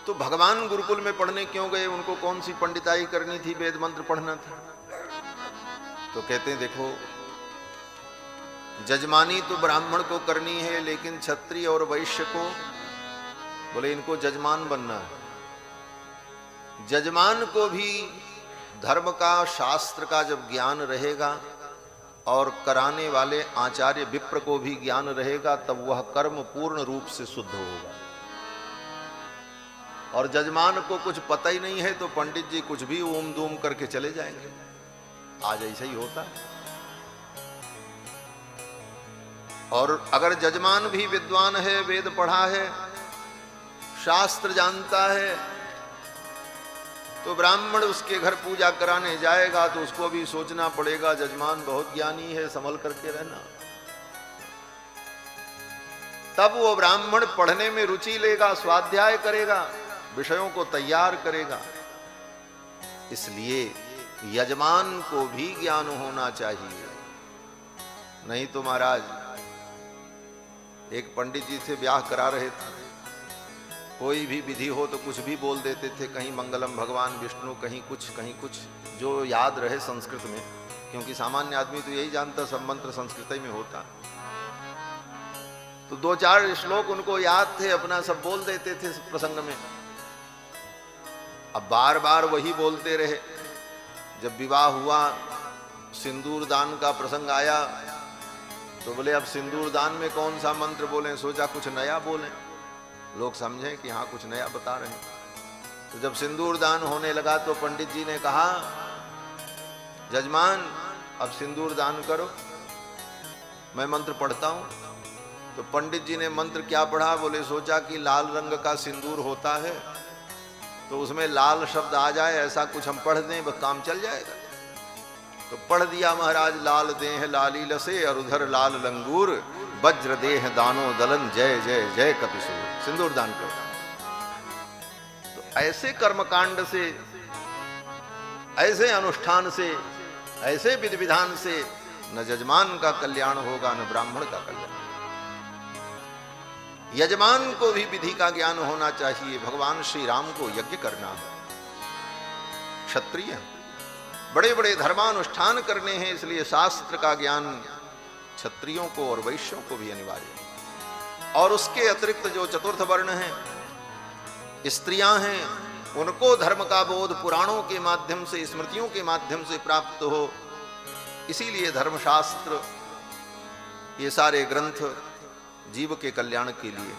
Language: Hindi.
तो भगवान गुरुकुल में पढ़ने क्यों गए? उनको कौन सी पंडिताई करनी थी, वेद मंत्र पढ़ना था? तो कहते हैं देखो, जजमानी तो ब्राह्मण को करनी है, लेकिन क्षत्रिय और वैश्य को, बोले इनको जजमान बनना है। जजमान को भी धर्म का, शास्त्र का जब ज्ञान रहेगा और कराने वाले आचार्य विप्र को भी ज्ञान रहेगा, तब वह कर्म पूर्ण रूप से शुद्ध होगा। और जजमान को कुछ पता ही नहीं है तो पंडित जी कुछ भी ओम दूम करके चले जाएंगे। आज ऐसा ही होता है। और अगर जजमान भी विद्वान है, वेद पढ़ा है, शास्त्र जानता है, तो ब्राह्मण उसके घर पूजा कराने जाएगा तो उसको भी सोचना पड़ेगा जजमान बहुत ज्ञानी है, संभल करके रहना। तब वो ब्राह्मण पढ़ने में रुचि लेगा, स्वाध्याय करेगा, विषयों को तैयार करेगा। इसलिए यजमान को भी ज्ञान होना चाहिए। नहीं तो महाराज, एक पंडित जी से ब्याह करा रहे थे, कोई भी विधि हो तो कुछ भी बोल देते थे, कहीं मंगलम भगवान विष्णु, कहीं कुछ जो याद रहे संस्कृत में, क्योंकि सामान्य आदमी तो यही जानता सब मंत्र संस्कृत ही में होता। तो 2-4 श्लोक उनको याद थे, अपना सब बोल देते थे प्रसंग में। अब बार बार वही बोलते रहे। जब विवाह हुआ, सिंदूर दान का प्रसंग आया, तो बोले अब सिंदूर दान में कौन सा मंत्र बोलें? सोचा कुछ नया बोलें, लोग समझें कि हाँ कुछ नया बता रहे हैं। तो जब सिंदूर दान होने लगा तो पंडित जी ने कहा, जजमान अब सिंदूर दान करो, मैं मंत्र पढ़ता हूं। तो पंडित जी ने मंत्र क्या पढ़ा? बोले सोचा कि लाल रंग का सिंदूर होता है तो उसमें लाल शब्द आ जाए, ऐसा कुछ हम पढ़ दें, बस काम चल जाएगा। तो पढ़ दिया महाराज, लाल देह लाली लसे और उधर लाल लंगूर, वज्र देह दानो दलन, जय जय जय कपिसूर। सिंदूर दान कर। तो ऐसे कर्मकांड से, ऐसे अनुष्ठान से, ऐसे विधि विधान से न जजमान का कल्याण होगा, न ब्राह्मण का कल्याण। यजमान को भी विधि का ज्ञान होना चाहिए। भगवान श्री राम को यज्ञ करना है, क्षत्रिय बड़े बड़े धर्मानुष्ठान करने हैं, इसलिए शास्त्र का ज्ञान क्षत्रियों को और वैश्यों को भी अनिवार्य है। और उसके अतिरिक्त जो चतुर्थ वर्ण हैं, स्त्रियां हैं, उनको धर्म का बोध पुराणों के माध्यम से, स्मृतियों के माध्यम से प्राप्त हो। इसीलिए धर्मशास्त्र, ये सारे ग्रंथ जीव के कल्याण के लिए